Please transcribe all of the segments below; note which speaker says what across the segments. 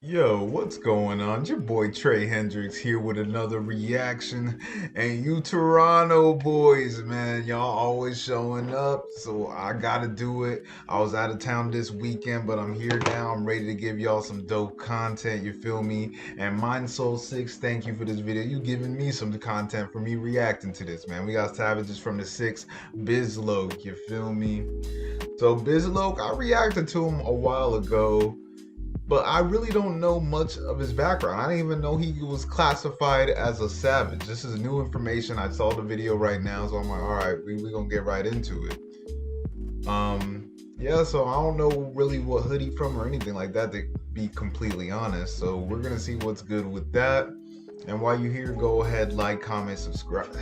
Speaker 1: Yo, what's going on? Your boy Tre Hendrix here with another reaction. And you Toronto boys, man, y'all always showing up, so I gotta do it. I was out of town this weekend, but I'm here now. I'm ready to give y'all some dope content, you feel me? And Mind Soul 6, thank you for this video. You giving me some content for me reacting to this, man. We got Savages from the 6, Bizz Loc, you feel me? So Bizz Loc, I reacted to him a while ago, but I really don't know much of his background. I didn't even know he was classified as a savage. This is new information. I saw the video right now, so I'm like, all right, we gonna get right into it. Yeah, so I don't know really what hoodie from or anything like that, to be completely honest. So we're gonna see what's good with that. And while you're here, go ahead, like, comment, subscribe.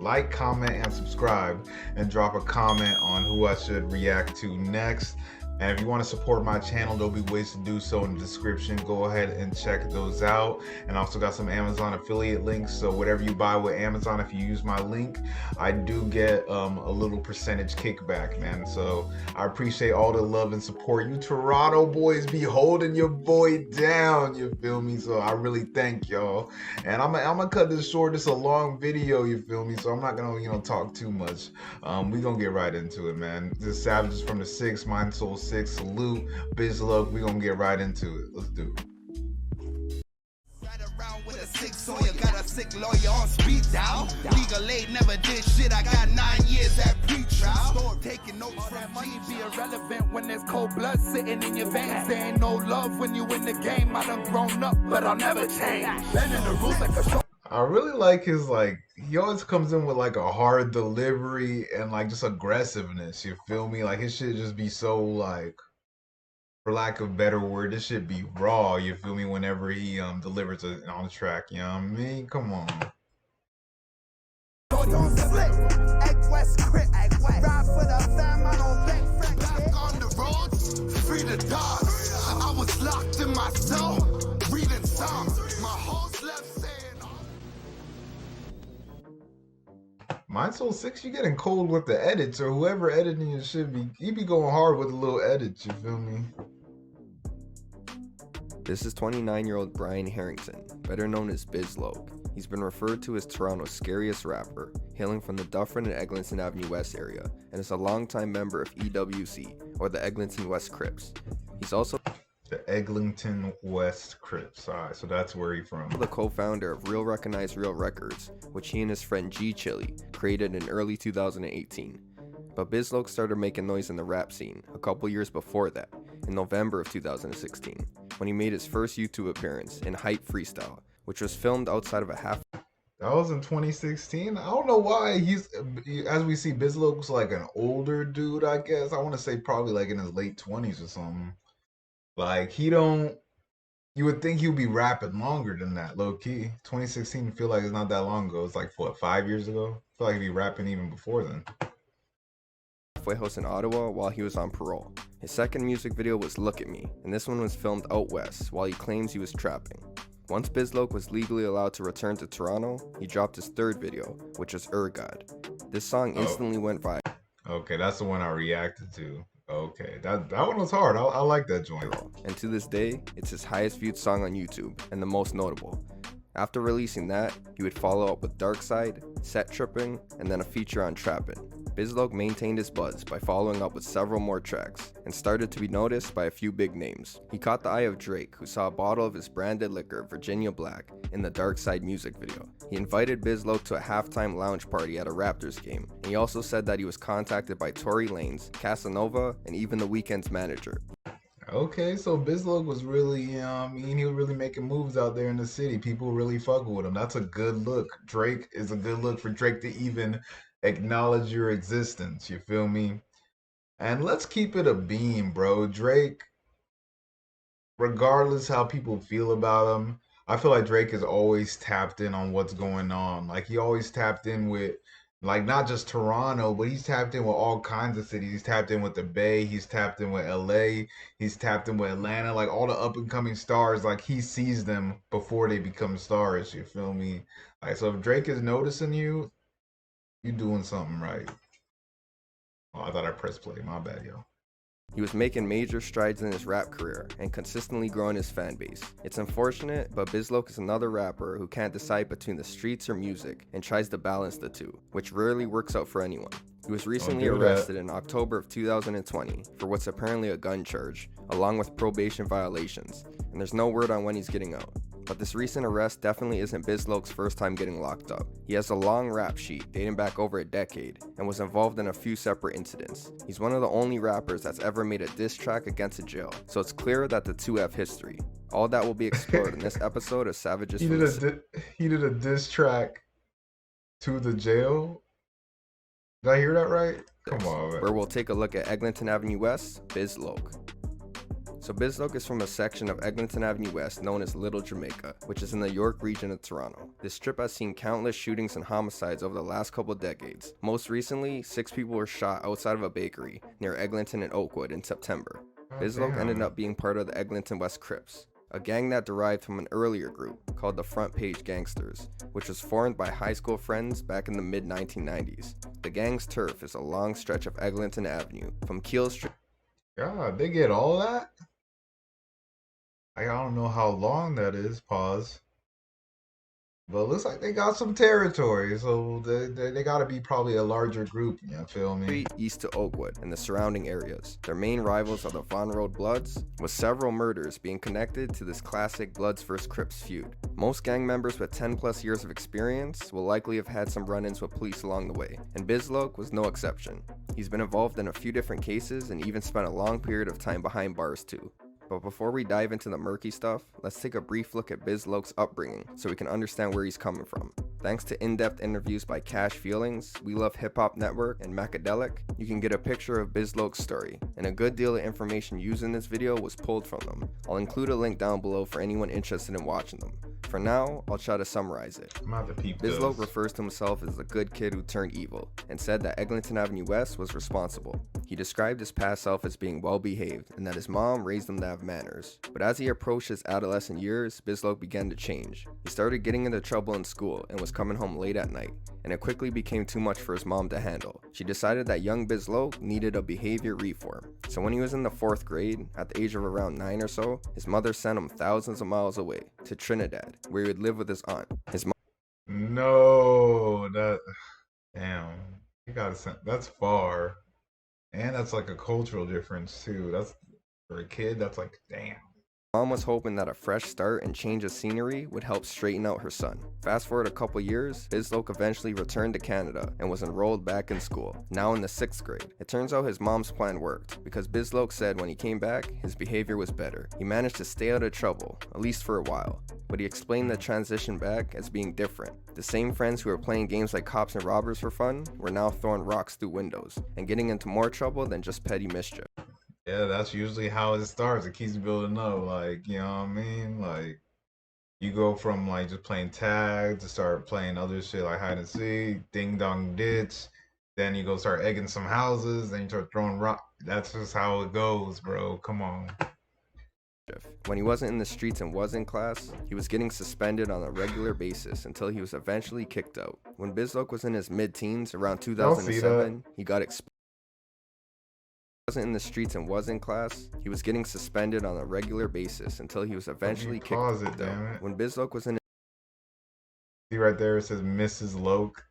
Speaker 1: Like, comment, and subscribe, and drop a comment on who I should react to next. And if you want to support my channel, there'll be ways to do so in the description. Go ahead and check those out. And I also got some Amazon affiliate links. So whatever you buy with Amazon, if you use my link, I do get a little percentage kickback, man. So I appreciate all the love and support. You Toronto boys be holding your boy down, you feel me? So I really thank y'all. And I'm gonna cut this short. It's a long video, you feel me? So I'm not gonna talk too much. We gonna get right into it, man. This Savages from the 6, Mind Soul 6, salute, Bizz Loc. We gonna get right into it. Let's do it.
Speaker 2: With a sick sawyer, got a sick lawyer on speed dial. Legal aid never did shit. I got 9 years at pre-trial. Taking notes from money be irrelevant when there's cold blood sitting in your veins. There ain't no love when you in the game. I done grown up, but I'll never change. Bending the rules like a show.
Speaker 1: I really like his he always comes in with like a hard delivery and like just aggressiveness, you feel me? Like his shit just be so like, for lack of a better word, this should be raw, you feel me, whenever he delivers it on the track, you know what I mean? Come on.
Speaker 2: Don't slip. Egg West crit. Ride for the fam, I don't beg. Back on the roads, free the dogs. I was locked in my cell, reading Psalms. My host left saying.
Speaker 1: Mind Soul 6, you getting cold with the edits, or whoever editing your shit he be going hard with the little edits, you feel me?
Speaker 3: This is 29-year-old Brian Harrington, better known as Bizz Loc. He's been referred to as Toronto's scariest rapper, hailing from the Dufferin and Eglinton Avenue West area, and is a longtime member of EWC, or the Eglinton West Crips. He's also
Speaker 1: The Eglinton West Crips. Alright, so that's where he's from.
Speaker 3: the co-founder of Real Recognize Real Records, which he and his friend G Chili created in early 2018. But Bizz Loc started making noise in the rap scene a couple years before that, in November of 2016, when he made his first YouTube appearance in Hype Freestyle, which was filmed outside of a half.
Speaker 1: That was in 2016. I don't know why as we see, Bizz Loc's like an older dude, I guess. I want to say probably like in his late 20s or something. Like you would think he would be rapping longer than that, low key. 2016, I feel like it's not that long ago. It's like, what, 5 years ago? I feel like he'd be rapping even before then.
Speaker 3: Halfway house in Ottawa while he was on parole. His second music video was Look at Me, and this one was filmed out west while he claims he was trapping. Once Bizz Loc was legally allowed to return to Toronto, he dropped his third video, which was God. This song instantly went viral.
Speaker 1: Okay, that's the one I reacted to. Okay, that one was hard. I like that joint.
Speaker 3: And to this day, it's his highest viewed song on YouTube, and the most notable. After releasing that, he would follow up with Dark Side, Set Tripping, and then a feature on Trappin'. Bizz Loc maintained his buzz by following up with several more tracks, and started to be noticed by a few big names. He caught the eye of Drake, who saw a bottle of his branded liquor, Virginia Black, in the Dark Side music video. He invited Bizz Loc to a halftime lounge party at a Raptors game, and he also said that he was contacted by Tory Lanez, Casanova, and even The Weeknd's manager.
Speaker 1: Okay, so Bizz Loc was really, he was really making moves out there in the city. People really fucking with him. That's a good look. Drake is a good look for Drake to even acknowledge your existence. You feel me? And let's keep it a beam, bro. Drake, regardless how people feel about him, I feel like Drake is always tapped in on what's going on. Like he always tapped in with like not just Toronto, but he's tapped in with all kinds of cities. He's tapped in with the Bay, he's tapped in with LA, he's tapped in with Atlanta, like all the up and coming stars, like he sees them before they become stars, you feel me? Like so if Drake is noticing you, you doing something right. Oh, I thought I pressed play. My bad, yo.
Speaker 3: He was making major strides in his rap career and consistently growing his fan base. It's unfortunate, but Bizz Loc is another rapper who can't decide between the streets or music and tries to balance the two, which rarely works out for anyone. He was recently arrested in October of 2020 for what's apparently a gun charge, along with probation violations, and there's no word on when he's getting out. But this recent arrest definitely isn't Bizz Loc's first time getting locked up. He has a long rap sheet dating back over a decade and was involved in a few separate incidents. He's one of the only rappers that's ever made a diss track against a jail, so it's clear that the two have history. All that will be explored in this episode of Savages.
Speaker 1: He did a diss track to the jail? Did I hear that right? Come on, man.
Speaker 3: Where we'll take a look at Eglinton Avenue West, Bizz Loc. So Bizz Loc is from a section of Eglinton Avenue West known as Little Jamaica, which is in the York region of Toronto. This strip has seen countless shootings and homicides over the last couple decades. Most recently, 6 people were shot outside of a bakery near Eglinton and Oakwood in September. Bizz Loc ended up being part of the Eglinton West Crips, a gang that derived from an earlier group called the Front Page Gangsters, which was formed by high school friends back in the mid-1990s. The gang's turf is a long stretch of Eglinton Avenue, from Keele Street.
Speaker 1: God, they get all that? I don't know how long that is, pause. But it looks like they got some territory, so they gotta be probably a larger group, you feel me?
Speaker 3: East to Oakwood and the surrounding areas. Their main rivals are the Von Road Bloods, with several murders being connected to this classic Bloods vs Crips feud. Most gang members with 10 plus years of experience will likely have had some run-ins with police along the way, and Bizz Loc was no exception. He's been involved in a few different cases and even spent a long period of time behind bars too. But before we dive into the murky stuff, let's take a brief look at Bizz Loc's upbringing so we can understand where he's coming from. Thanks to in-depth interviews by Cash Feelings, We Love Hip Hop Network, and Macadelic, you can get a picture of Bizz Loc's story, and a good deal of information used in this video was pulled from them. I'll include a link down below for anyone interested in watching them. For now, I'll try to summarize it. Bizz Loc refers to himself as the good kid who turned evil, and said that Eglinton Avenue West was responsible. He described his past self as being well behaved, and that his mom raised him to have manners. But as he approached his adolescent years, Bizz Loc began to change. He started getting into trouble in school and was coming home late at night, and it quickly became too much for his mom to handle. She decided that young Bizz Loc needed a behavior reform. So when he was in the 4th grade, at the age of around 9 or so, his mother sent him thousands of miles away to Trinidad, where he would live with his aunt.
Speaker 1: Damn, you gotta send, that's far. And that's like a cultural difference too. That's for a kid, that's like, damn.
Speaker 3: Mom was hoping that a fresh start and change of scenery would help straighten out her son. Fast forward a couple years, Bizz Loc eventually returned to Canada and was enrolled back in school, now in the 6th grade. It turns out his mom's plan worked, because Bizz Loc said when he came back, his behavior was better. He managed to stay out of trouble, at least for a while. But he explained the transition back as being different. The same friends who were playing games like cops and robbers for fun were now throwing rocks through windows and getting into more trouble than just petty mischief.
Speaker 1: Yeah, that's usually how it starts. It keeps building up, like, you know what I mean? Like, you go from like just playing tag to start playing other shit like hide and seek, ding dong ditch. Then you go start egging some houses, then you start throwing rock. That's just how it goes, bro. Come on.
Speaker 3: When he wasn't in the streets and was in class, he was getting suspended on a regular basis until he was eventually kicked out. When Bizz Loc was in his mid-teens, around 2007, he got expelled. Wasn't in the streets and was in class, he was getting suspended on a regular basis until he was eventually kicked out. When Bizz Loc was in,
Speaker 1: see right there, it says Mrs. Loc.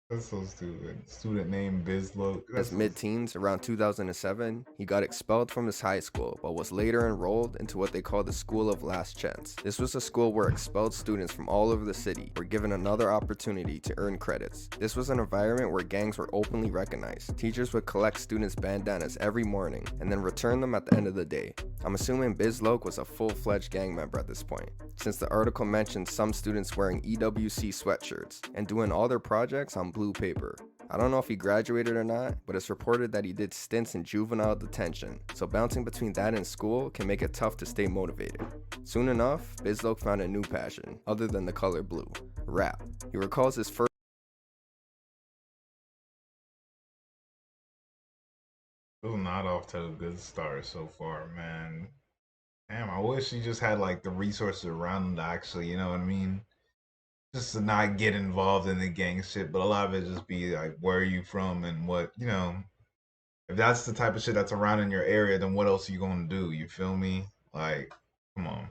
Speaker 1: That's so stupid. Student name Bizz Loc.
Speaker 3: His mid-teens, around 2007, he got expelled from his high school, but was later enrolled into what they call the School of Last Chance. This was a school where expelled students from all over the city were given another opportunity to earn credits. This was an environment where gangs were openly recognized. Teachers would collect students' bandanas every morning and then return them at the end of the day. I'm assuming Bizz Loc was a full-fledged gang member at this point, since the article mentioned some students wearing EWC sweatshirts and doing all their projects on blue paper. I don't know if he graduated or not, but it's reported that he did stints in juvenile detention, so bouncing between that and school can make it tough to stay motivated. Soon enough, Bizz Loc found a new passion, other than the color blue: rap. He recalls his first
Speaker 1: Still not off to a good start so far, man. Damn, I wish he just had like the resources around him to actually, you know what I mean? Just to not get involved in the gang shit, but a lot of it just be like, where are you from and what, you know, If that's the type of shit that's around in your area, then what else are you gonna do? You feel me? Like, come on.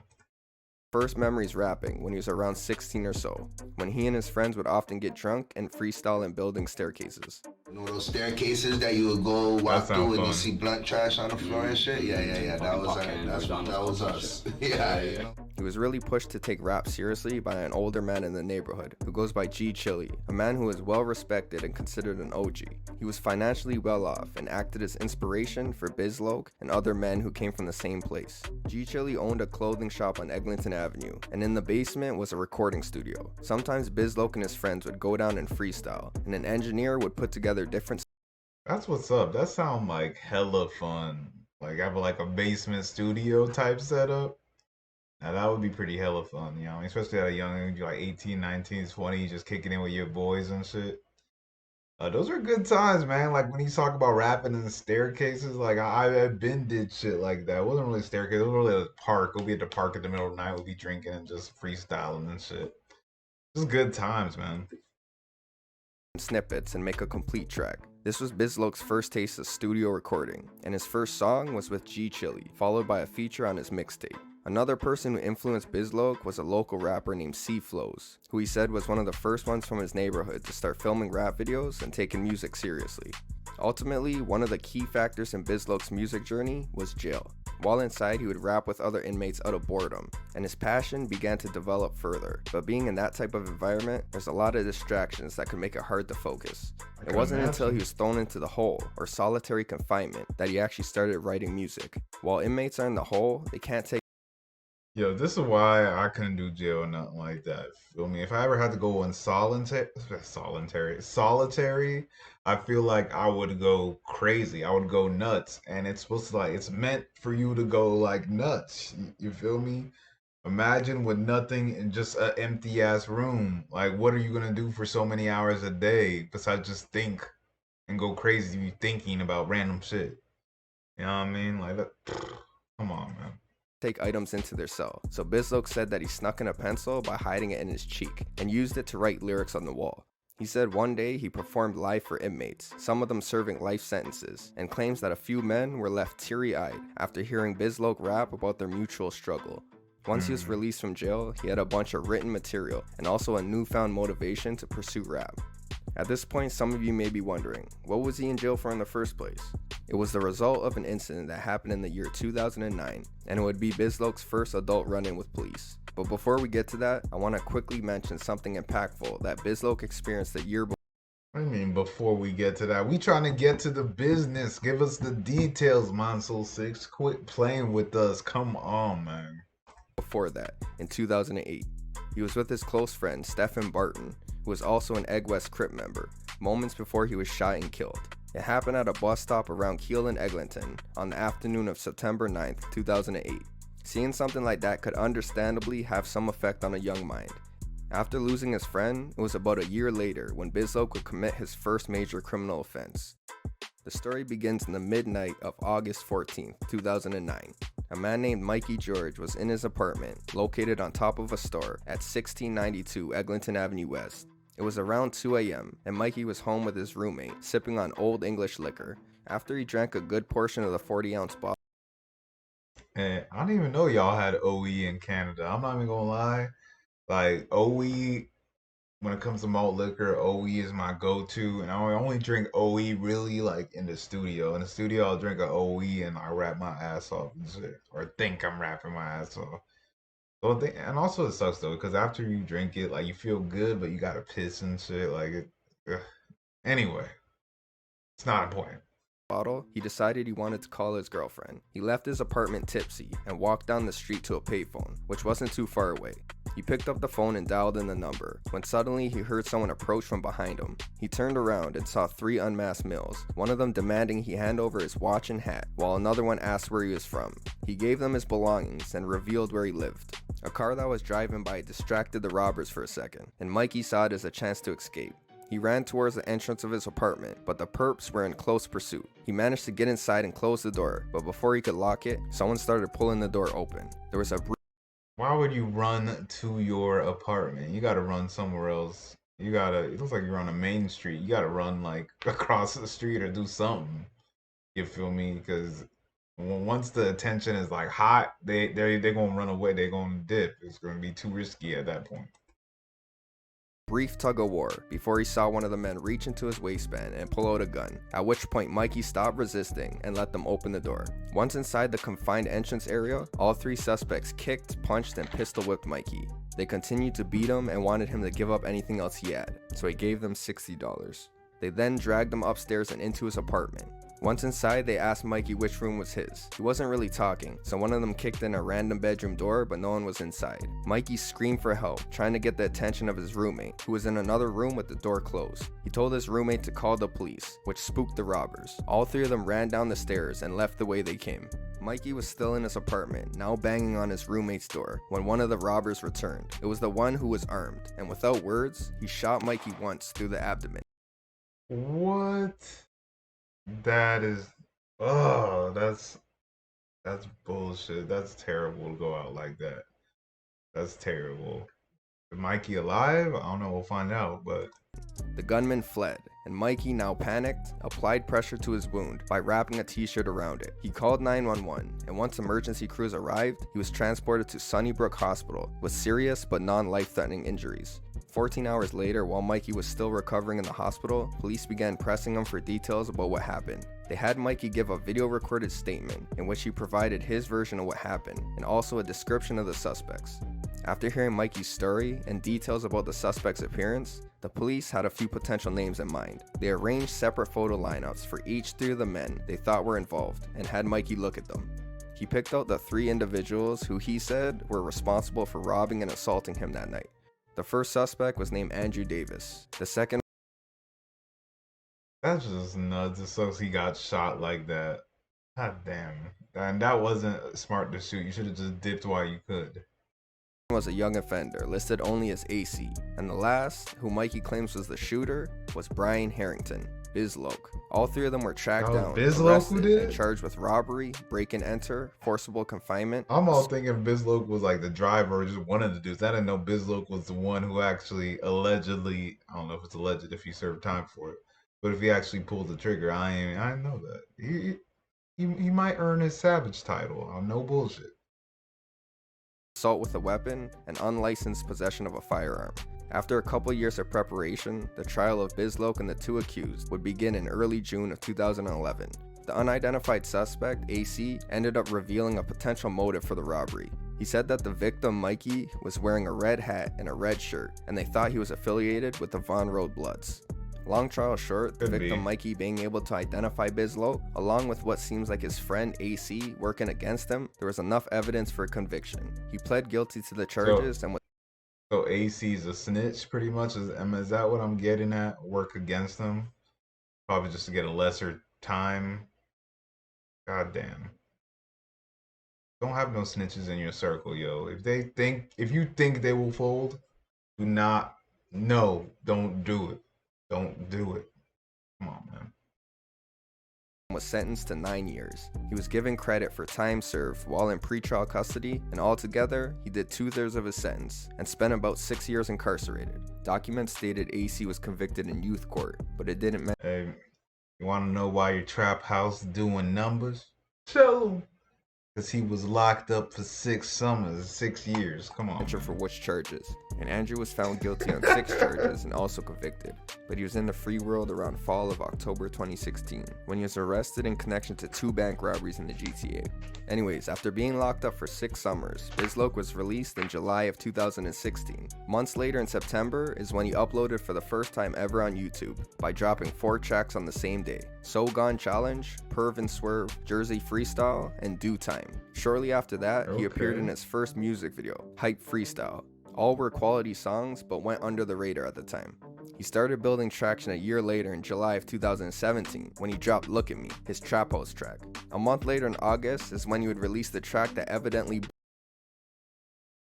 Speaker 3: First memories rapping when he was around 16 or so, when he and his friends would often get drunk and freestyle in building staircases.
Speaker 4: You know those staircases that you would go
Speaker 1: That
Speaker 4: walk
Speaker 1: sound
Speaker 4: through and you
Speaker 1: fun.
Speaker 4: see blunt trash on the floor and shit? Yeah. That was us. Yeah.
Speaker 3: He was really pushed to take rap seriously by an older man in the neighborhood who goes by G Chili, a man who is well respected and considered an OG. He was financially well off and acted as inspiration for Bizz Loc and other men who came from the same place. G Chili owned a clothing shop on Eglinton Avenue, and in the basement was a recording studio. Sometimes Bizz Loc and his friends would go down and freestyle, and an engineer would put together different
Speaker 1: That's what's up. That sound like hella fun. Like have like a basement studio type setup. Now that would be pretty hella fun, you know, especially at a young age, like 18, 19, 20, just kicking in with your boys and shit. Those are good times, man. Like when you talk about rapping in the staircases, like I've been did shit like that. It wasn't really a staircase, it was really a park. We'll be at the park in the middle of the night, we'll be drinking and just freestyling and shit. Just good times, man.
Speaker 3: snippets and make a complete track. This was Bizz Loc's first taste of studio recording, and his first song was with G Chili, followed by a feature on his mixtape. Another person who influenced Bizz Loc was a local rapper named C Flows, who he said was one of the first ones from his neighborhood to start filming rap videos and taking music seriously. Ultimately, one of the key factors in Bizz Loc's music journey was jail. While inside, he would rap with other inmates out of boredom, and his passion began to develop further. But being in that type of environment, there's a lot of distractions that could make it hard to focus. It wasn't until he was thrown into the hole, or solitary confinement, that he actually started writing music. While inmates are in the hole, they can't take
Speaker 1: Yo, this is why I couldn't do jail or nothing like that. Feel me? If I ever had to go in solitary, I feel like I would go crazy. I would go nuts. And it's supposed to like it's meant for you to go like nuts. You feel me? Imagine with nothing in just an empty ass room. Like what are you gonna do for so many hours a day besides just think and go crazy you thinking about random shit? You know what I mean? Like that, come on, man.
Speaker 3: items into their cell. So Bizz Loc said that he snuck in a pencil by hiding it in his cheek and used it to write lyrics on the wall. He said one day he performed live for inmates, some of them serving life sentences, and claims that a few men were left teary-eyed after hearing Bizz Loc rap about their mutual struggle. Once he was released from jail, he had a bunch of written material and also a newfound motivation to pursue rap. At this point, some of you may be wondering, what was he in jail for in the first place? It was the result of an incident that happened in the year 2009, and it would be Bizz Loc's first adult run-in with police. But before we get to that, I want to quickly mention something impactful that Bizz Loc experienced the year
Speaker 1: I mean, before we get to that, we trying to get to the business. Give us the details, Monsoul 6. Quit playing with us. Come on, man.
Speaker 3: before that, in 2008. He was with his close friend, Stephen Barton, who was also an Egg West Crip member, moments before he was shot and killed. It happened at a bus stop around Keele and Eglinton on the afternoon of September 9th, 2008. Seeing something like that could understandably have some effect on a young mind. After losing his friend, it was about a year later when Bizz Loc would commit his first major criminal offense. The story begins in the midnight of August 14th, 2009. A man named Mikey George was in his apartment, located on top of a store at 1692 Eglinton Avenue West. It was around 2 a.m., and Mikey was home with his roommate, sipping on Old English liquor. After he drank a good portion of the 40-ounce bottle,
Speaker 1: And I didn't even know y'all had OE in Canada. I'm not even gonna lie. Like OE, when it comes to malt liquor, OE is my go-to, and I only drink OE really like in the studio. In the studio, I'll drink a OE and I rap my ass off and shit, or think I'm rapping my ass off. And also it sucks though, because after you drink it, like you feel good, but you gotta piss and shit. Like it. Ugh. Anyway, it's not important.
Speaker 3: he decided he wanted to call his girlfriend. He left his apartment tipsy and walked down the street to a payphone, which wasn't too far away. He picked up the phone and dialed in the number, when suddenly he heard someone approach from behind him. He turned around and saw three unmasked males, one of them demanding he hand over his watch and hat, while another one asked where he was from. He gave them his belongings and revealed where he lived. A car that was driving by distracted the robbers for a second, and Mikey saw it as a chance to escape. He ran towards the entrance of his apartment, but the perps were in close pursuit. He managed to get inside and close the door, but before he could lock it, someone started pulling the door open. There was a
Speaker 1: Why would you run to your apartment? You gotta run somewhere else. It looks like you're on a main street. You gotta run like across the street or do something. You feel me? Because once the attention is like hot, they're gonna run away. They're gonna dip. It's gonna be too risky at that point.
Speaker 3: Brief tug of war before he saw one of the men reach into his waistband and pull out a gun, at which point Mikey stopped resisting and let them open the door. Once inside the confined entrance area, all three suspects kicked, punched, and pistol whipped Mikey. They continued to beat him and wanted him to give up anything else he had, so he gave them $60. They then dragged him upstairs and into his apartment. Once inside, they asked Mikey which room was his. He wasn't really talking, so one of them kicked in a random bedroom door, but no one was inside. Mikey screamed for help, trying to get the attention of his roommate, who was in another room with the door closed. He told his roommate to call the police, which spooked the robbers. All three of them ran down the stairs and left the way they came. Mikey was still in his apartment, now banging on his roommate's door, when one of the robbers returned. It was the one who was armed, and without words, he shot Mikey once through the abdomen.
Speaker 1: What? That is, oh, that's bullshit. That's terrible to go out like that. That's terrible. Is Mikey alive? I don't know. We'll find out. But
Speaker 3: the gunman fled, and Mikey, now panicked, applied pressure to his wound by wrapping a t-shirt around it. He called 911, and once emergency crews arrived, he was transported to Sunnybrook Hospital with serious but non-life-threatening injuries. 14 hours later, while Mikey was still recovering in the hospital, police began pressing him for details about what happened. They had Mikey give a video-recorded statement in which he provided his version of what happened, and also a description of the suspects. After hearing Mikey's story and details about the suspect's appearance, the police had a few potential names in mind. They arranged separate photo lineups for each three of the men they thought were involved, and had Mikey look at them. He picked out the three individuals who he said were responsible for robbing and assaulting him that night. The first suspect was named Andrew Davis. The second...
Speaker 1: That's just nuts. It sucks he got shot like that. God damn. And that wasn't smart to shoot. You should have just dipped while you could.
Speaker 3: was a young offender, listed only as AC. And the last, who Mikey claims was the shooter, was Brian Harrington, Bizz Loc. All three of them were tracked down,
Speaker 1: Bizz Loc who
Speaker 3: arrested,
Speaker 1: did
Speaker 3: and
Speaker 1: it?
Speaker 3: charged with robbery, break and enter, forcible confinement.
Speaker 1: I'm all thinking Bizz Loc was like the driver or just one of the dudes. I didn't know Bizz Loc was the one who actually allegedly, I don't know if it's alleged if he served time for it, but if he actually pulled the trigger, I didn't know that. He might earn his savage title. No bullshit.
Speaker 3: Assault with a weapon, and unlicensed possession of a firearm. After a couple years of preparation, the trial of Bizz Loc and the two accused would begin in early June of 2011. The unidentified suspect, AC, ended up revealing a potential motive for the robbery. He said that the victim, Mikey, was wearing a red hat and a red shirt, and they thought he was affiliated with the Von Road Bloods. Long trial short, the victim Mikey being able to identify Bizz Loc, along with what seems like his friend AC working against him, there was enough evidence for a conviction. He pled guilty to the charges and was...
Speaker 1: So AC's a snitch, pretty much? Is that what I'm getting at? Work against them? Probably just to get a lesser time? God damn. Don't have no snitches in your circle, yo. If you think they will fold, don't do it. Don't do it. Come on, man.
Speaker 3: Was sentenced to 9 years. He was given credit for time served while in pretrial custody, and altogether, he did 2/3 of his sentence and spent about 6 years incarcerated. Documents stated AC was convicted in youth court, but it didn't mention...
Speaker 1: Hey, you want to know why your trap house doing numbers? Tell him. Because he was locked up for 6 years. Come on.
Speaker 3: For which charges. And Andrew was found guilty on 6 charges and also convicted. But he was in the free world around fall of October 2016, when he was arrested in connection to 2 bank robberies in the GTA. Anyways, after being locked up for 6 summers, Bizz Loc was released in July of 2016. Months later in September is when he uploaded for the first time ever on YouTube by dropping 4 tracks on the same day. So Gone Challenge, Perv and Swerve, Jersey Freestyle, and Due Time. Shortly after that, he appeared in his first music video, Hype Freestyle. All were quality songs, but went under the radar at the time. He started building traction a year later in July of 2017, when he dropped Look At Me, his trap house track. A month later in August is when he would release the track that evidently...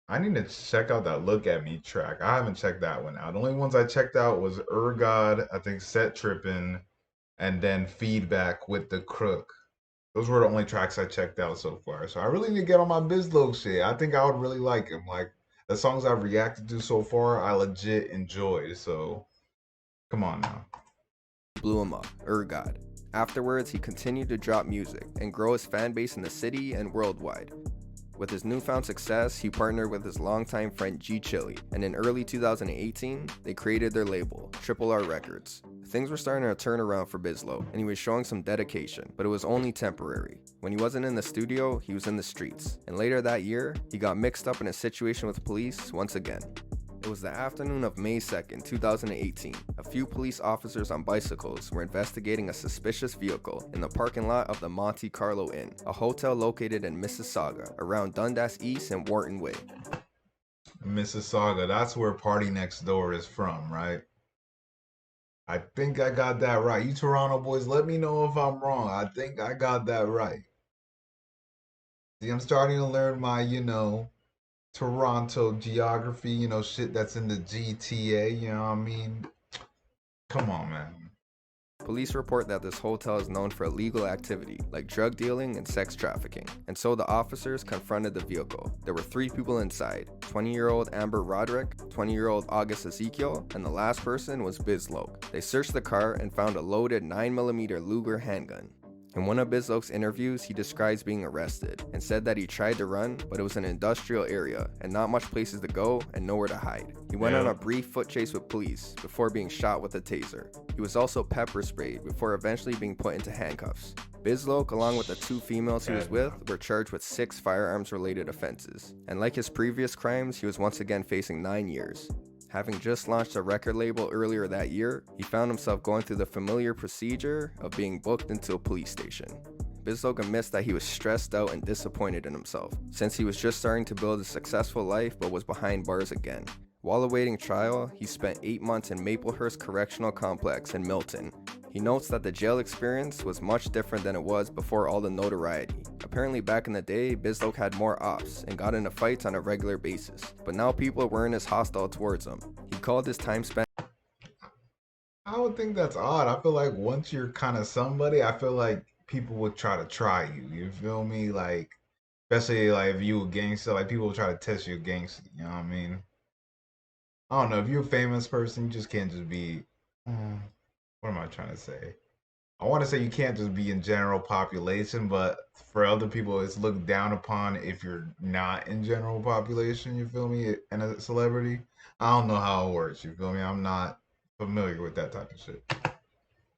Speaker 1: I need to check out that Look At Me track. I haven't checked that one out. The only ones I checked out was God, I think Set Trippin', and then Feedback with the Crook. Those were the only tracks I checked out so far. So I really need to get on my Bizz Loc shit. I think I would really like him. Like, the songs I've reacted to so far, I legit enjoyed. So, come on now.
Speaker 3: Blew him up, God. Afterwards, he continued to drop music and grow his fan base in the city and worldwide. With his newfound success, he partnered with his longtime friend G Chili, and in early 2018, they created their label, Triple R Records. Things were starting to turn around for Bizz Loc, and he was showing some dedication, but it was only temporary. When he wasn't in the studio, he was in the streets, and later that year, he got mixed up in a situation with police once again. It was the afternoon of May 2nd, 2018. A few police officers on bicycles were investigating a suspicious vehicle in the parking lot of the Monte Carlo Inn, a hotel located in Mississauga, around Dundas East and Wharton Way.
Speaker 1: Mississauga, that's where Party Next Door is from, right? I think I got that right. You Toronto boys, let me know if I'm wrong. I think I got that right. See, I'm starting to learn my, Toronto geography, shit that's in the GTA, you know what I mean? Come on, man.
Speaker 3: Police report that this hotel is known for illegal activity, like drug dealing and sex trafficking, and so the officers confronted the vehicle. There were 3 people inside, 20-year-old Amber Roderick, 20-year-old August Ezekiel, and the last person was Bizz Loc. They searched the car and found a loaded 9mm Luger handgun. In one of Bizz Loc's interviews, he describes being arrested and said that he tried to run, but it was an industrial area and not much places to go and nowhere to hide. He went on a brief foot chase with police before being shot with a taser. He was also pepper sprayed before eventually being put into handcuffs. Bizz Loc, along with the 2 females he was with, were charged with 6 firearms-related offenses. And like his previous crimes, he was once again facing 9 years. Having just launched a record label earlier that year, he found himself going through the familiar procedure of being booked into a police station. Bizz Loc admits that he was stressed out and disappointed in himself, since he was just starting to build a successful life but was behind bars again. While awaiting trial, he spent 8 months in Maplehurst Correctional Complex in Milton. He notes that the jail experience was much different than it was before all the notoriety. Apparently back in the day, Bizz Loc had more ops and got into fights on a regular basis, but now people weren't as hostile towards him. He called his time spent.
Speaker 1: I would think that's odd. I feel like once you're kind of somebody, I feel like people would try to try you. You feel me? Like, especially like if you a gangster, like people will try to test you a gangster. You know what I mean? I don't know. If you're a famous person, you just can't just be. What am I trying to say? I want to say you can't just be in general population, but for other people, it's looked down upon if you're not in general population. You feel me? And a celebrity. I don't know how it works. You feel me? I'm not familiar with that type of shit.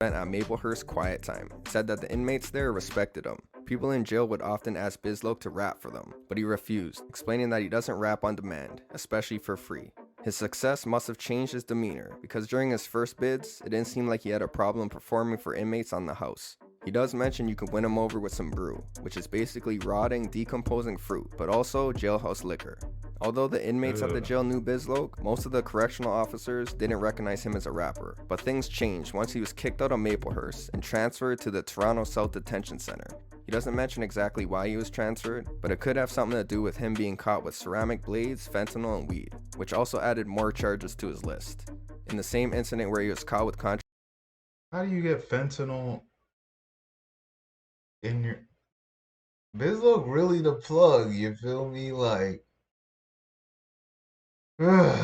Speaker 3: At Maplehurst Quiet Time, said that the inmates there respected him. People in jail would often ask Bizz Loc to rap for them, but he refused, explaining that he doesn't rap on demand, especially for free. His success must have changed his demeanor, because during his first bids, it didn't seem like he had a problem performing for inmates on the house. He does mention you can win him over with some brew, which is basically rotting, decomposing fruit, but also jailhouse liquor. Although the inmates at the jail knew Bizz Loc, most of the correctional officers didn't recognize him as a rapper. But things changed once he was kicked out of Maplehurst and transferred to the Toronto South Detention Center. He doesn't mention exactly why he was transferred, but it could have something to do with him being caught with ceramic blades, fentanyl, and weed, which also added more charges to his list. In the same incident where he was caught with
Speaker 1: How do you get fentanyl in your... Bizz Loc really the plug, you feel me? Like... God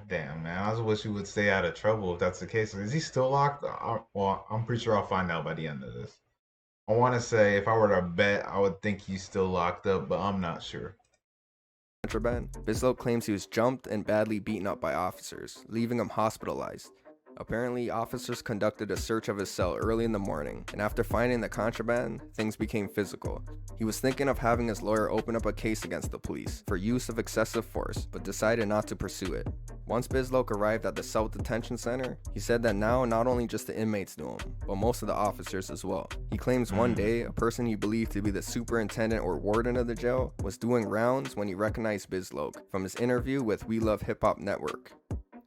Speaker 1: damn, man. I just wish he would stay out of trouble if that's the case. Is he still locked? Well, I'm pretty sure I'll find out by the end of this. I want to say if I were to bet, I would think he's still locked up, but I'm not sure.
Speaker 3: contraband. Bizz Loc claims he was jumped and badly beaten up by officers, leaving him hospitalized. Apparently, officers conducted a search of his cell early in the morning, and after finding the contraband, things became physical. He was thinking of having his lawyer open up a case against the police for use of excessive force, but decided not to pursue it. Once Bizz Loc arrived at the South Detention Center, he said that now not only just the inmates knew him, but most of the officers as well. He claims one day, a person he believed to be the superintendent or warden of the jail was doing rounds when he recognized Bizz Loc from his interview with We Love Hip Hop Network.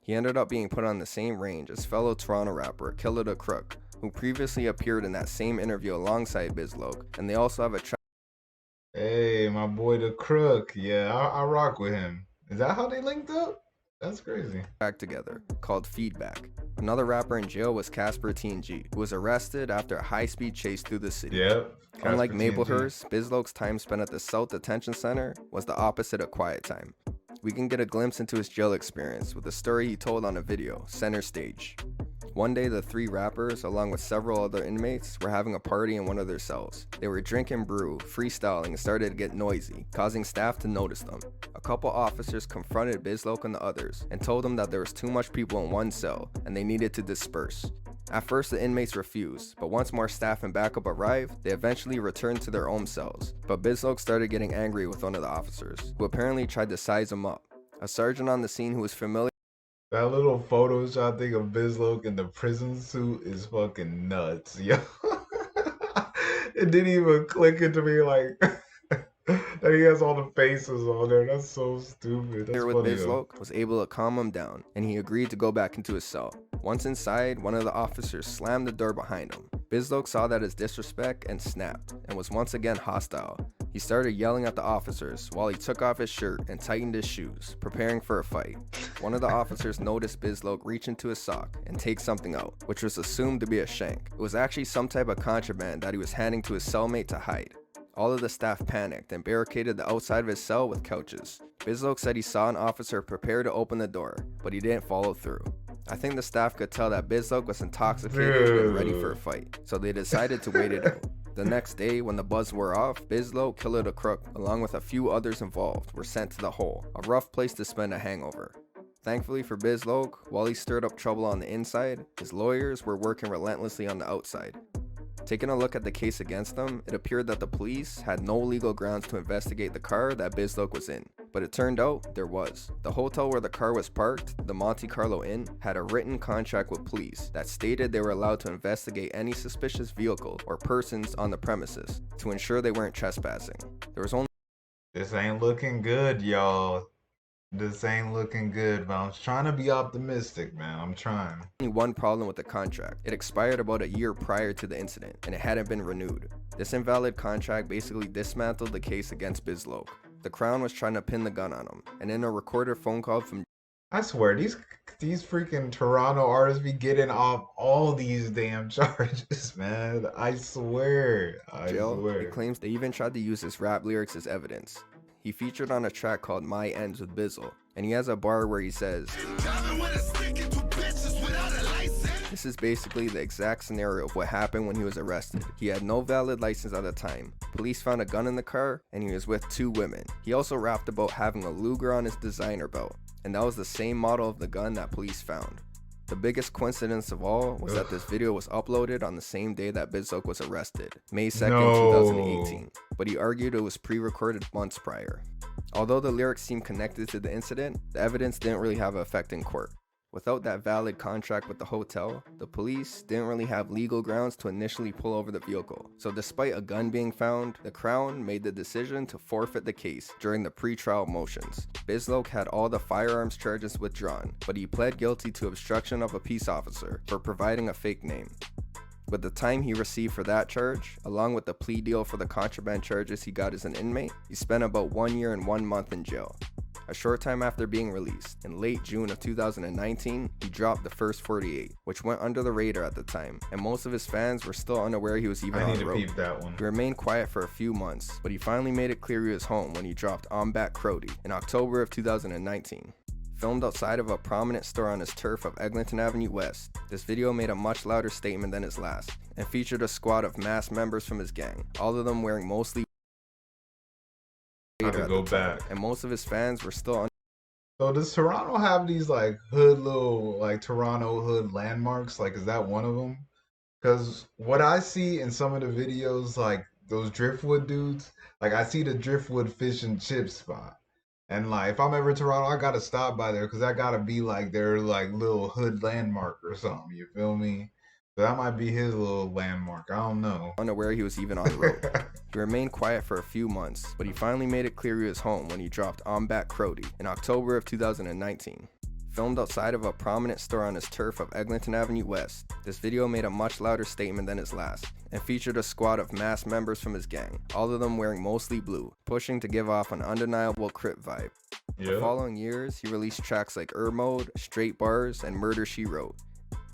Speaker 3: He ended up being put on the same range as fellow Toronto rapper Killer the Crook, who previously appeared in that same interview alongside Bizz Loc, and they also have a track.
Speaker 1: Hey, my boy the Crook. Yeah, I rock with him. Is that how they linked up? That's crazy.
Speaker 3: Back together, called Feedback. Another rapper in jail was Casper TNG, who was arrested after a high-speed chase through the city.
Speaker 1: Yep.
Speaker 3: Unlike Maplehurst, Bizz Loc's time spent at the South Detention Center was the opposite of quiet time. We can get a glimpse into his jail experience with a story he told on a video, Center Stage. One day, the three rappers, along with several other inmates, were having a party in one of their cells. They were drinking brew, freestyling, and started to get noisy, causing staff to notice them. A couple officers confronted Bizz Loc and the others, and told them that there was too much people in one cell, and they needed to disperse. At first, the inmates refused, but once more staff and backup arrived, they eventually returned to their own cells. But Bizz Loc started getting angry with one of the officers, who apparently tried to size him up. A sergeant on the scene who was familiar
Speaker 1: That little Photoshop thing of Bizz Loc in the prison suit is fucking nuts, yo. It didn't even click into me like that he has all the faces on there. That's so stupid. That's
Speaker 3: with
Speaker 1: funny,
Speaker 3: Bizz Loc was able to calm him down, and he agreed to go back into his cell. Once inside, one of the officers slammed the door behind him. Bizz Loc saw that as disrespect and snapped, and was once again hostile. He started yelling at the officers while he took off his shirt and tightened his shoes, preparing for a fight. One of the officers noticed Bizz Loc reach into his sock and take something out, which was assumed to be a shank. It was actually some type of contraband that he was handing to his cellmate to hide. All of the staff panicked and barricaded the outside of his cell with couches. Bizz Loc said he saw an officer prepare to open the door, but he didn't follow through. I think the staff could tell that Bizz Loc was intoxicated and ready for a fight, so they decided to wait it out. The next day, when the buzz wore off, Bizz Loc, Killer the Crook, along with a few others involved, were sent to the hole, a rough place to spend a hangover. Thankfully for Bizz Loc, while he stirred up trouble on the inside, his lawyers were working relentlessly on the outside. Taking a look at the case against them, it appeared that the police had no legal grounds to investigate the car that Bizz Loc was in. But it turned out there was. The hotel where the car was parked, the Monte Carlo Inn, had a written contract with police that stated they were allowed to investigate any suspicious vehicle or persons on the premises to ensure they weren't trespassing. There was only
Speaker 1: This ain't looking good, y'all. This ain't looking good, but I'm trying to be optimistic, man. I'm trying.
Speaker 3: one problem with the contract. It expired about a year prior to the incident, and it hadn't been renewed. This invalid contract basically dismantled the case against Bizz Loc. The Crown was trying to pin the gun on him, and in a recorded phone call from
Speaker 1: I swear, these freaking Toronto artists be getting off all these damn charges, man. I swear.
Speaker 3: jail, it claims they even tried to use his rap lyrics as evidence. He featured on a track called My Ends with Bizzle, and he has a bar where he says, this is basically the exact scenario of what happened when he was arrested. He had no valid license at the time. Police found a gun in the car, and he was with 2 women. He also rapped about having a Luger on his designer belt, and that was the same model of the gun that police found. The biggest coincidence of all was that this video was uploaded on the same day that Bizz Loc was arrested, May 2nd, 2018, but he argued it was pre-recorded months prior. Although the lyrics seem connected to the incident, the evidence didn't really have an effect in court. Without that valid contract with the hotel, the police didn't really have legal grounds to initially pull over the vehicle. So despite a gun being found, the Crown made the decision to forfeit the case during the pre-trial motions. Bizz Loc had all the firearms charges withdrawn, but he pled guilty to obstruction of a peace officer for providing a fake name. With the time he received for that charge, along with the plea deal for the contraband charges he got as an inmate, he spent about 1 year and 1 month in jail. A short time after being released, in late June of 2019, he dropped the first 48, which went under the radar at the time, and most of his fans were still unaware he was even on the road.
Speaker 1: Peep that one.
Speaker 3: He remained quiet for a few months, but he finally made it clear he was home when he dropped I'm Back Crody in October of 2019. Filmed outside of a prominent store on his turf of Eglinton Avenue West, this video made a much louder statement than his last, and featured a squad of masked members from his gang, all of them wearing mostly and most of his fans were still
Speaker 1: So does Toronto have these like hood little like Toronto hood landmarks? Like, is that one of them? Because what I see in some of the videos, like those driftwood dudes, like I see the driftwood fish and chip spot, and like if I'm ever in Toronto, I gotta stop by there because that gotta be like their like little hood landmark or something. You feel me? So that might be his little landmark. I don't know.
Speaker 3: unaware he was even on the road. He remained quiet for a few months, but he finally made it clear he was home when he dropped I'm Back Crody in October of 2019. Filmed outside of a prominent store on his turf of Eglinton Avenue West, this video made a much louder statement than his last, and featured a squad of masked members from his gang, all of them wearing mostly blue, pushing to give off an undeniable Crip vibe. The following years, he released tracks like Mode, Straight Bars, and Murder She Wrote.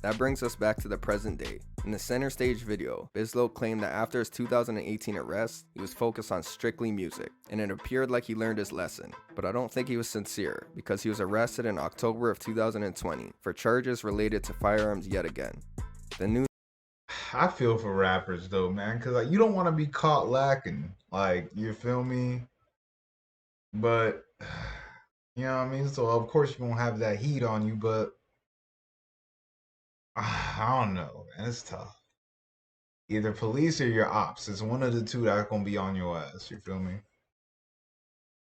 Speaker 3: That brings us back to the present day. In the center stage video, Bizz Loc claimed that after his 2018 arrest, he was focused on strictly music, and it appeared like he learned his lesson. But I don't think he was sincere, because he was arrested in October of 2020 for charges related to firearms yet again. The new
Speaker 1: I feel for rappers though, man, because like you don't want to be caught lacking. Like, you feel me? But you know what I mean? So of course you won't have that heat on you, but I don't know, man. It's tough. Either police or your ops. It's one of the two that's gonna be on your ass. You feel me?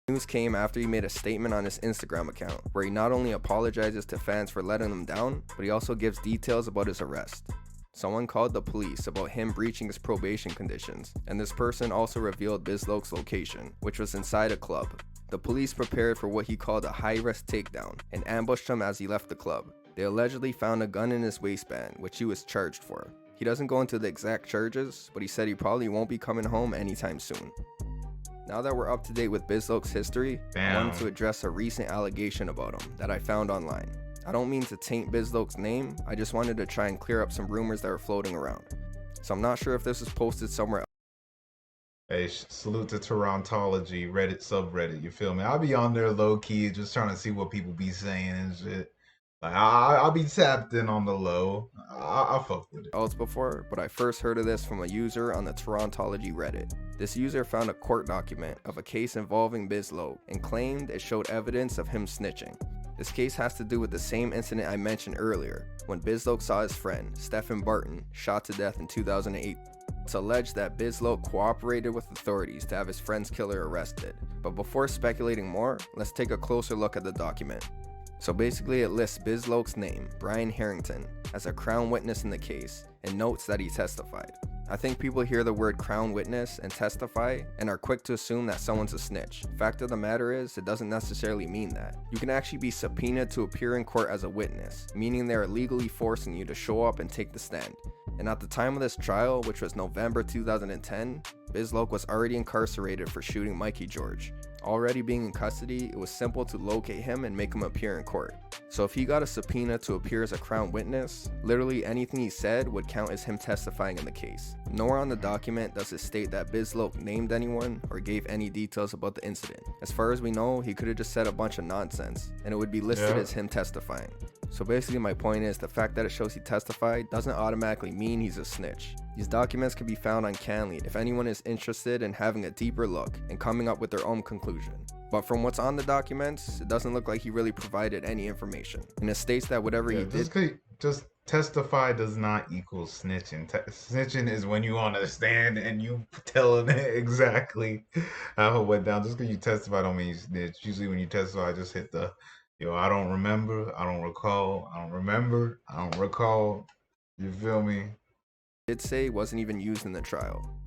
Speaker 3: news came after he made a statement on his Instagram account, where he not only apologizes to fans for letting them down, but he also gives details about his arrest. Someone called the police about him breaching his probation conditions, and this person also revealed Bizz Loc's location, which was inside a club. The police prepared for what he called a high-risk takedown and ambushed him as he left the club. They allegedly found a gun in his waistband, which he was charged for. He doesn't go into the exact charges, but he said he probably won't be coming home anytime soon. Now that we're up to date with Bizz Loc's history, I wanted to address a recent allegation about him that I found online. I don't mean to taint Bizz Loc's name, I just wanted to try and clear up some rumors that were floating around. So I'm not sure if this was posted somewhere else.
Speaker 1: Hey, salute to Torontology, Reddit subreddit, you feel me? I'll be on there low-key, just trying to see what people be saying and shit. Like, I'll be tapped in on the low. I'll fuck with it.
Speaker 3: Before, but I first heard of this from a user on the Torontology Reddit. This user found a court document of a case involving Bizz Loc and claimed it showed evidence of him snitching. This case has to do with the same incident I mentioned earlier, when Bizz Loc saw his friend, Stephen Barton, shot to death in 2008. It's alleged that Bizz Loc cooperated with authorities to have his friend's killer arrested. But before speculating more, let's take a closer look at the document. So basically it lists Bizz Loc's name, Brian Harrington, as a crown witness in the case, and notes that he testified. I think people hear the word crown witness and testify and are quick to assume that someone's a snitch. Fact of the matter is, it doesn't necessarily mean that. You can actually be subpoenaed to appear in court as a witness, meaning they are legally forcing you to show up and take the stand. And at the time of this trial, which was November 2010, Bizz Loc was already incarcerated for shooting Mikey George. Already being in custody, it was simple to locate him and make him appear in court. So if he got a subpoena to appear as a crown witness, literally anything he said would count as him testifying in the case. Nowhere on the document does it state that Bizz Loc named anyone or gave any details about the incident. As far as we know, he could have just said a bunch of nonsense, and it would be listed as him testifying. So basically my point is, the fact that it shows he testified doesn't automatically mean he's a snitch. These documents can be found on Canly if anyone is interested in having a deeper look and coming up with their own conclusion. But from what's on the documents, it doesn't look like he really provided any information. And it states that whatever he did...
Speaker 1: Just testify does not equal snitching. Snitching is when you on the stand and you telling it exactly how it went down. Just because you testify don't mean you snitch. Usually when you testify, just hit the... I don't remember, I don't recall, I don't remember, I don't recall. You feel me?
Speaker 3: Did say wasn't even used in the trial.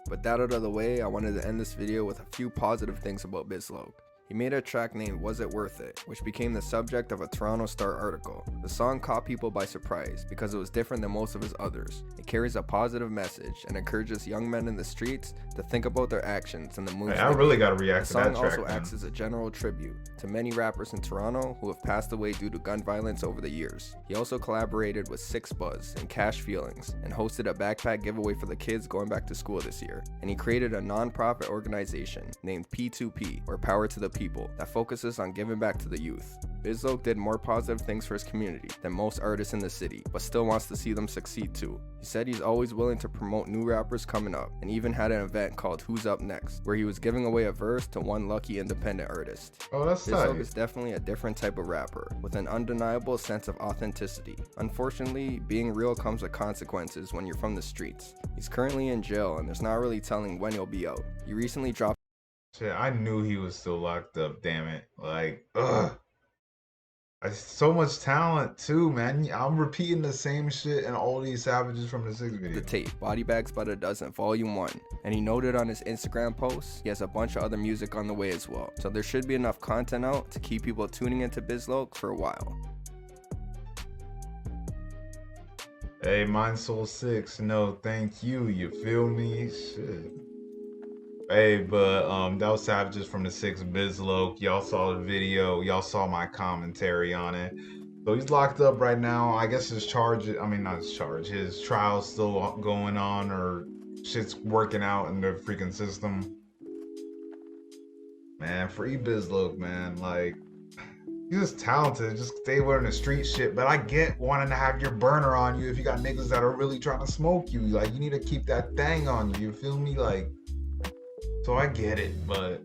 Speaker 3: But that out of the way, I wanted to end this video with a few positive things about Bizz Loc. He made a track named Was It Worth It, which became the subject of a Toronto Star article. The song caught people by surprise because it was different than most of his others. It carries a positive message and encourages young men in the streets to think about their actions and the moves.
Speaker 1: I really gotta react to that track.
Speaker 3: The song also acts as a general tribute to many rappers in Toronto who have passed away due to gun violence over the years. He also collaborated with Six Buzz and Cash Feelings and hosted a backpack giveaway for the kids going back to school this year. And he created a non-profit organization named P2P, or Power to the People, that focuses on giving back to the youth. Bizz Loc did more positive things for his community than most artists in the city, but still wants to see them succeed too. He said he's always willing to promote new rappers coming up, and even had an event called Who's Up Next, where he was giving away a verse to one lucky independent artist.
Speaker 1: Oh, that's
Speaker 3: Bizz Loc is definitely a different type of rapper, with an undeniable sense of authenticity. Unfortunately, being real comes with consequences when you're from the streets. He's currently in jail, and there's not really telling when he'll be out. He recently dropped...
Speaker 1: Shit, I knew he was still locked up, damn it. Like, ugh. So much talent too, man. I'm repeating the same shit in all these Savages from the 6 video.
Speaker 3: The tape, Body Bags But a Dozen, Volume 1. And he noted on his Instagram post, he has a bunch of other music on the way as well. So there should be enough content out to keep people tuning into Bizz Loc for a while.
Speaker 1: Hey, Mind Soul 6, no thank you, you feel me? Shit. Hey, but that was Savages from the 6 Bizz Loc. Y'all saw the video, y'all saw my commentary on it. So he's locked up right now. I guess his charge, I mean, not his charge, his trial's still going on, or shit's working out in the freaking system. Man, free Bizz Loc, man. Like, he's just talented. Just stay wearing the street shit. But I get wanting to have your burner on you if you got niggas that are really trying to smoke you. Like, you need to keep that thing on you. You feel me? Like, so I get it, but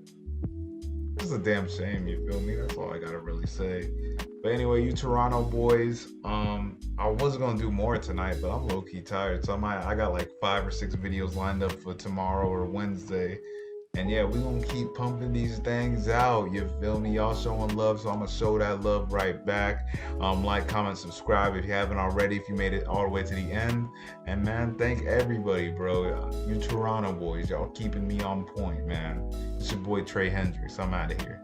Speaker 1: it's a damn shame. You feel me? That's all I gotta really say. But anyway, you Toronto boys, I was gonna do more tonight, but I'm low-key tired. So I got like 5 or 6 videos lined up for tomorrow or Wednesday. And yeah, we gonna keep pumping these things out. You feel me? Y'all showing love, so I'm gonna show that love right back. Like, comment, subscribe if you haven't already, if you made it all the way to the end. And man, thank everybody, bro. You Toronto boys, y'all keeping me on point, man. It's your boy Tre Hendrix. I'm out of here.